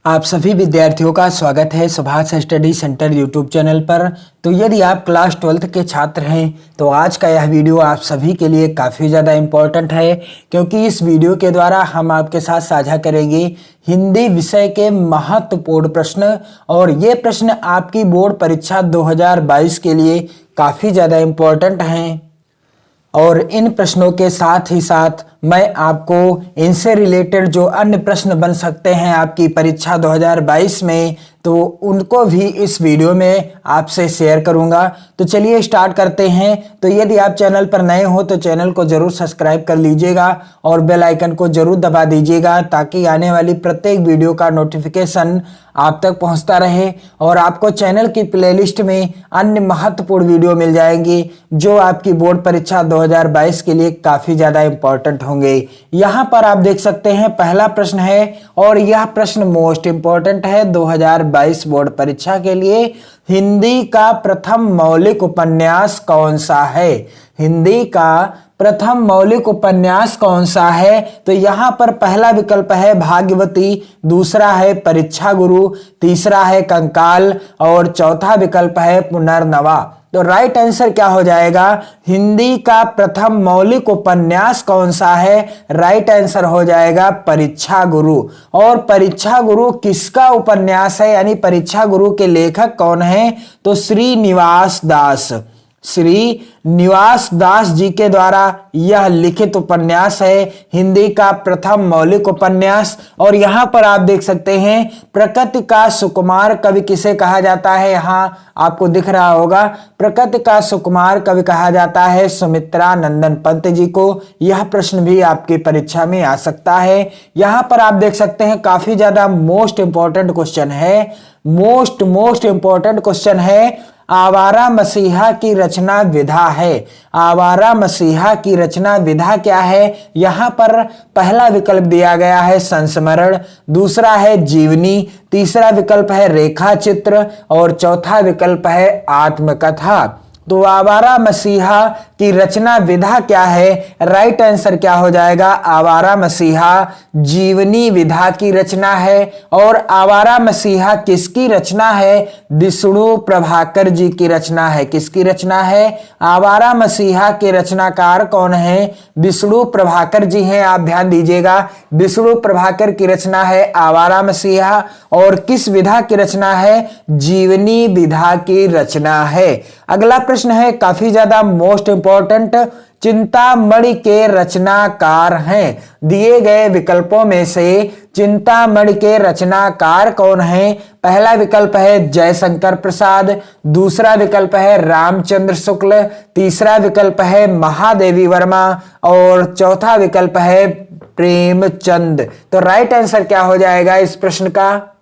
आप सभी विद्यार्थियों का स्वागत है Subhash study centre YouTube channel पर। तो यदि आप क्लास 12th के छात्र हैं तो आज का यह वीडियो आप सभी के लिए काफ़ी ज़्यादा इम्पोर्टेंट है, क्योंकि इस वीडियो के द्वारा हम आपके साथ साझा करेंगे हिंदी विषय के महत्वपूर्ण प्रश्न। और ये प्रश्न आपकी बोर्ड परीक्षा 2022 के लिए काफ़ी ज़्यादा इम्पोर्टेंट हैं। और इन प्रश्नों के साथ ही साथ मैं आपको इनसे रिलेटेड जो अन्य प्रश्न बन सकते हैं आपकी परीक्षा 2022 में, तो उनको भी इस वीडियो में आपसे शेयर करूंगा। तो चलिए स्टार्ट करते हैं। तो यदि आप चैनल पर नए हो तो चैनल को जरूर सब्सक्राइब कर लीजिएगा और बेल आइकन को जरूर दबा दीजिएगा, ताकि आने वाली प्रत्येक वीडियो का नोटिफिकेशन आप तक पहुंचता रहे और आपको चैनल की प्लेलिस्ट में अन्य महत्वपूर्ण वीडियो मिल जाएंगी जो आपकी बोर्ड परीक्षा 2022 के लिए काफ़ी ज़्यादा इम्पोर्टेंट होंगे। यहाँ पर आप देख सकते हैं पहला प्रश्न है और यह प्रश्न मोस्ट इम्पोर्टेंट है 2022 बोर्ड परीक्षा के लिए। हिंदी का प्रथम मौलिक उपन्यास कौन सा है? हिंदी का प्रथम मौलिक उपन्यास कौन सा है? तो यहाँ पर पहला विकल्प है भाग्यवती, दूसरा है परीक्षा गुरु, तीसरा है कंकाल और चौथा विकल्प है पुनर्नवा। तो राइट आंसर क्या हो जाएगा? हिंदी का प्रथम मौलिक उपन्यास कौन सा है? राइट आंसर हो जाएगा परीक्षा गुरु। और परीक्षा गुरु किसका उपन्यास है, यानी परीक्षा गुरु के लेखक कौन है? तो श्रीनिवास दास, श्रीनिवास दास जी के द्वारा यह लिखित उपन्यास है, हिंदी का प्रथम मौलिक उपन्यास। और यहाँ पर आप देख सकते हैं प्रकृति का सुकुमार कवि किसे कहा जाता है? यहाँ आपको दिख रहा होगा, प्रकृति का सुकुमार कवि कहा जाता है सुमित्रा नंदन पंत जी को। यह प्रश्न भी आपकी परीक्षा में आ सकता है। यहाँ पर आप देख सकते हैं काफी ज्यादा मोस्ट इंपॉर्टेंट क्वेश्चन है, मोस्ट इंपॉर्टेंट क्वेश्चन है। आवारा मसीहा की रचना विधा है। आवारा मसीहा की रचना विधा क्या है? यहाँ पर पहला विकल्प दिया गया है संस्मरण, दूसरा है जीवनी, तीसरा विकल्प है रेखा चित्र और चौथा विकल्प है आत्मकथा। तो आवारा मसीहा की रचना विधा क्या है? राइट आंसर क्या हो जाएगा? आवारा मसीहा जीवनी विधा की रचना है। और आवारा मसीहा किसकी रचना है? विष्णु प्रभाकर जी की रचना है। किसकी रचना है? आवारा मसीहा के रचनाकार कौन है? विष्णु प्रभाकर जी हैं। आप ध्यान दीजिएगा, विष्णु प्रभाकर की रचना है आवारा मसीहा। और किस विधा की रचना है? जीवनी विधा की रचना है। अगला प्रश्न है काफी ज्यादा मोस्ट इंपॉर्टेंट, चिंतामणि के रचनाकार हैं। दिए गए विकल्पों में से चिंतामणि के रचनाकार कौन हैं? पहला विकल्प है जयशंकर प्रसाद, दूसरा विकल्प है रामचंद्र शुक्ल, तीसरा विकल्प है महादेवी वर्मा और चौथा विकल्प है प्रेमचंद। तो राइट आंसर क्या हो जाएगा इस प्रश्न का?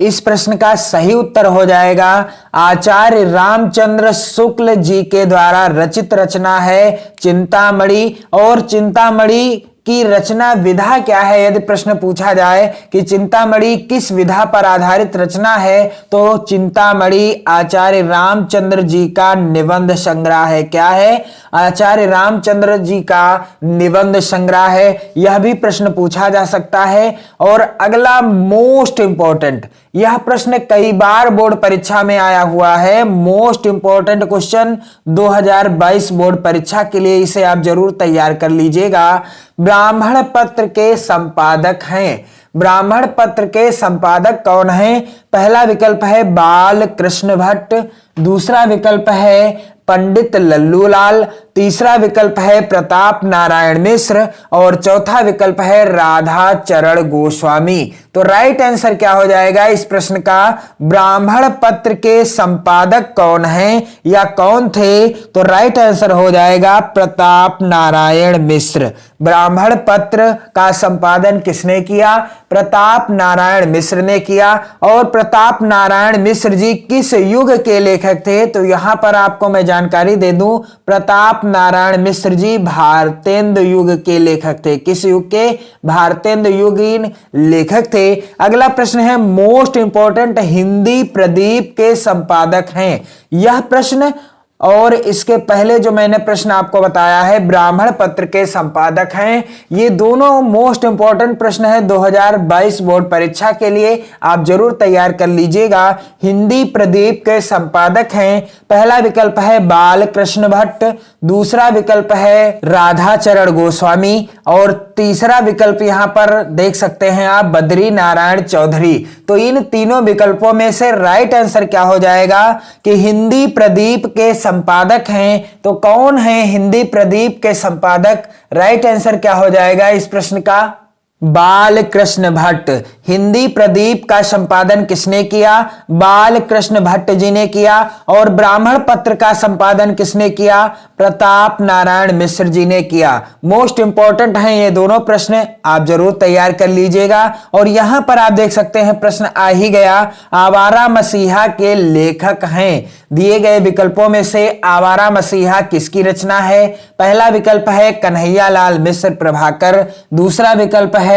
इस प्रश्न का सही उत्तर हो जाएगा आचार्य रामचंद्र शुक्ल जी के द्वारा रचित रचना है चिंतामणि। और चिंतामणि की रचना विधा क्या है? यदि प्रश्न पूछा जाए कि चिंतामणि किस विधा पर आधारित रचना है, तो चिंतामणि आचार्य रामचंद्र जी का निबंध संग्रह है। क्या है? आचार्य रामचंद्र जी का निबंध संग्रह है। यह भी प्रश्न पूछा जा सकता है। और अगला मोस्ट इंपॉर्टेंट, यह प्रश्न कई बार बोर्ड परीक्षा में आया हुआ है, मोस्ट इंपॉर्टेंट क्वेश्चन 2022 बोर्ड परीक्षा के लिए, इसे आप जरूर तैयार कर लीजिएगा। ब्राह्मण पत्र के संपादक हैं। ब्राह्मण पत्र के संपादक कौन हैं? पहला विकल्प है बाल कृष्ण भट्ट, दूसरा विकल्प है पंडित लल्लूलाल, तीसरा विकल्प है प्रताप नारायण मिश्र और चौथा विकल्प है राधा चरण गोस्वामी। तो राइट आंसर क्या हो जाएगा इस प्रश्न का? ब्राह्मण पत्र के संपादक कौन हैं या कौन थे? तो राइट आंसर हो जाएगा प्रताप नारायण मिश्र। ब्राह्मण पत्र का संपादन किसने किया? प्रताप नारायण मिश्र ने किया। और प्रताप नारायण मिश्र जी किस युग के लेखक थे? तो यहां पर आपको मैं जानकारी दे दूं, प्रताप नारायण मिश्र जी भारतेंदु युग के लेखक थे। किस युग के? भारतेंदु युगीन लेखक थे। अगला प्रश्न है मोस्ट इंपॉर्टेंट, हिंदी प्रदीप के संपादक हैं। यह प्रश्न और इसके पहले जो मैंने प्रश्न आपको बताया है ब्राह्मण पत्र के संपादक हैं। ये दोनों मोस्ट इंपॉर्टेंट प्रश्न है 2022 बोर्ड परीक्षा के लिए, आप जरूर तैयार कर लीजिएगा। हिंदी प्रदीप के संपादक हैं, पहला विकल्प है बाल कृष्ण भट्ट, दूसरा विकल्प है राधाचरण गोस्वामी और तीसरा विकल्प यहां पर देख सकते हैं आप बद्री नारायण चौधरी। तो इन तीनों विकल्पों में से राइट आंसर क्या हो जाएगा कि हिंदी प्रदीप के संपादक हैं। तो कौन है हिंदी प्रदीप के संपादक? राइट आंसर क्या हो जाएगा इस प्रश्न का? बाल कृष्ण भट्ट। हिंदी प्रदीप का संपादन किसने किया? बाल कृष्ण भट्ट जी ने किया। और ब्राह्मण पत्र का संपादन किसने किया? प्रताप नारायण मिश्र जी ने किया। मोस्ट इंपॉर्टेंट हैं ये दोनों प्रश्न, आप जरूर तैयार कर लीजिएगा। और यहां पर आप देख सकते हैं प्रश्न आ ही गया, आवारा मसीहा के लेखक हैं। दिए गए विकल्पों में से आवारा मसीहा किसकी रचना है? पहला विकल्प है कन्हैया लाल मिश्र प्रभाकर, दूसरा विकल्प है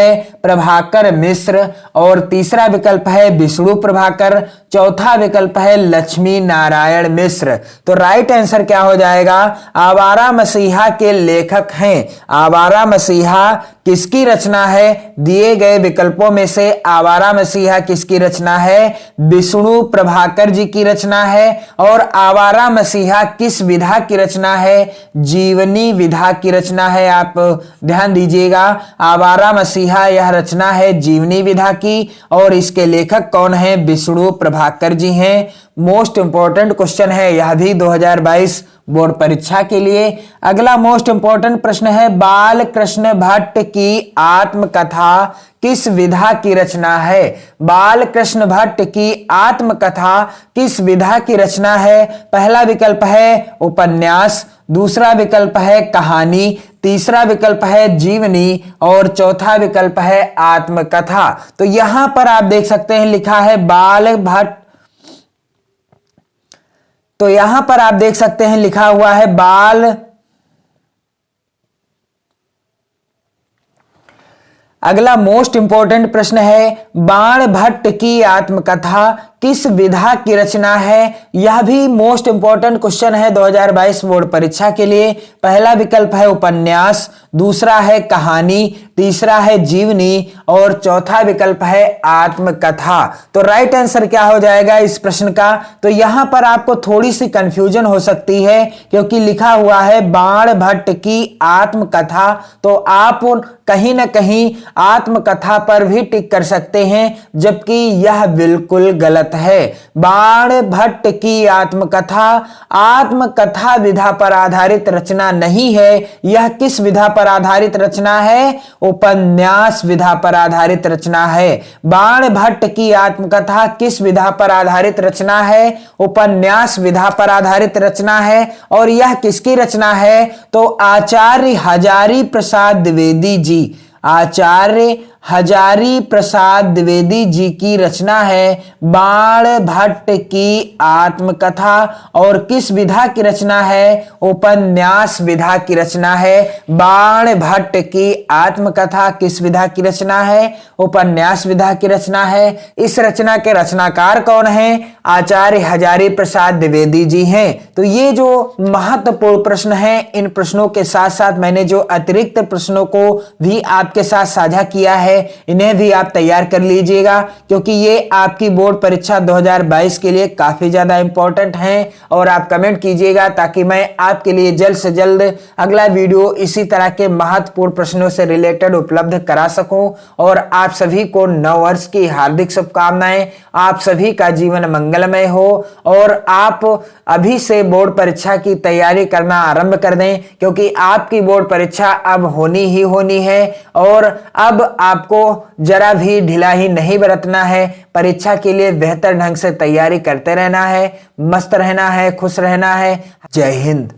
प्रभाकर मिश्र और तीसरा विकल्प है विष्णु प्रभाकर, चौथा विकल्प है लक्ष्मी नारायण मिश्र। तो राइट आंसर क्या हो जाएगा? आवारा मसीहा के लेखक हैं। आवारा मसीहा किसकी रचना है? दिए गए विकल्पों में से आवारा मसीहा किसकी रचना है? विष्णु प्रभाकर जी की रचना है। और आवारा मसीहा किस विधा की रचना है? जीवनी विधा की रचना है। आप ध्यान दीजिएगा, आवारा मसीहा यह रचना है जीवनी विधा की और इसके लेखक कौन है? विष्णु प्रभाकर जी हैं। मोस्ट इंपॉर्टेंट क्वेश्चन है यह भी 2022 बोर्ड परीक्षा के लिए। अगला मोस्ट इंपॉर्टेंट प्रश्न है बाल कृष्ण भट्ट की आत्मकथा किस विधा की रचना है? बाल कृष्ण भट्ट की आत्मकथा किस विधा की रचना है? पहला विकल्प है उपन्यास, दूसरा विकल्प है कहानी, तीसरा विकल्प है जीवनी और चौथा विकल्प है आत्मकथा। तो यहां पर आप देख सकते हैं लिखा है बाल भट्ट, तो यहां पर आप देख सकते हैं लिखा हुआ है बाल। अगला मोस्ट इंपॉर्टेंट प्रश्न है बाण भट्ट की आत्मकथा किस विधा की रचना है? यह भी मोस्ट इंपॉर्टेंट क्वेश्चन है 2022 बोर्ड परीक्षा के लिए। पहला विकल्प है उपन्यास, दूसरा है कहानी, तीसरा है जीवनी और चौथा विकल्प है आत्मकथा। तो राइट आंसर क्या हो जाएगा इस प्रश्न का? तो यहां पर आपको थोड़ी सी कंफ्यूजन हो सकती है क्योंकि लिखा हुआ है बाण भट्ट की आत्मकथा, तो आप कहीं ना कहीं आत्मकथा पर भी टिक कर सकते हैं, जबकि यह बिल्कुल गलत है। बाण भट्ट की आत्मकथा आत्मकथा विधा पर आधारित रचना नहीं है। यह किस विधा पर आधारित रचना है? उपन्यास विधा पर आधारित रचना है। बाण भट्ट की आत्मकथा किस विधा पर आधारित रचना है? उपन्यास विधा पर आधारित रचना है। और यह किसकी रचना है? तो आचार्य हजारी प्रसाद द्विवेदी जी, आचार्य हजारी प्रसाद द्विवेदी जी की रचना है बाण भट्ट की आत्मकथा। और किस विधा की रचना है? उपन्यास विधा की रचना है। बाण भट्ट की आत्मकथा किस विधा की रचना है? उपन्यास विधा की रचना है। इस रचना के रचनाकार कौन हैं? आचार्य हजारी प्रसाद द्विवेदी जी हैं। तो ये जो महत्वपूर्ण प्रश्न है, इन प्रश्नों के साथ साथ मैंने जो अतिरिक्त प्रश्नों को भी आपके साथ साझा किया है, इन्हें भी आप तैयार कर लीजिएगा क्योंकि ये आपकी बोर्ड परीक्षा 2022 के लिए काफी ज्यादा इंपॉर्टेंट हैं। और आप कमेंट कीजिएगा ताकि मैं आपके लिए जल्द से जल्द अगला वीडियो इसी तरह के महत्वपूर्ण प्रश्नों से रिलेटेड उपलब्ध करा सकूं। और आप सभी को नववर्ष की हार्दिक शुभकामनाएं। आप सभी का जीवन मंगलमय हो और आप अभी से बोर्ड परीक्षा की तैयारी करना आरंभ कर दें क्योंकि आपकी बोर्ड परीक्षा अब होनी ही होनी है। और अब आपको जरा भी ढिलाई नहीं बरतना है। परीक्षा के लिए बेहतर ढंग से तैयारी करते रहना है, मस्त रहना है, खुश रहना है। जय हिंद।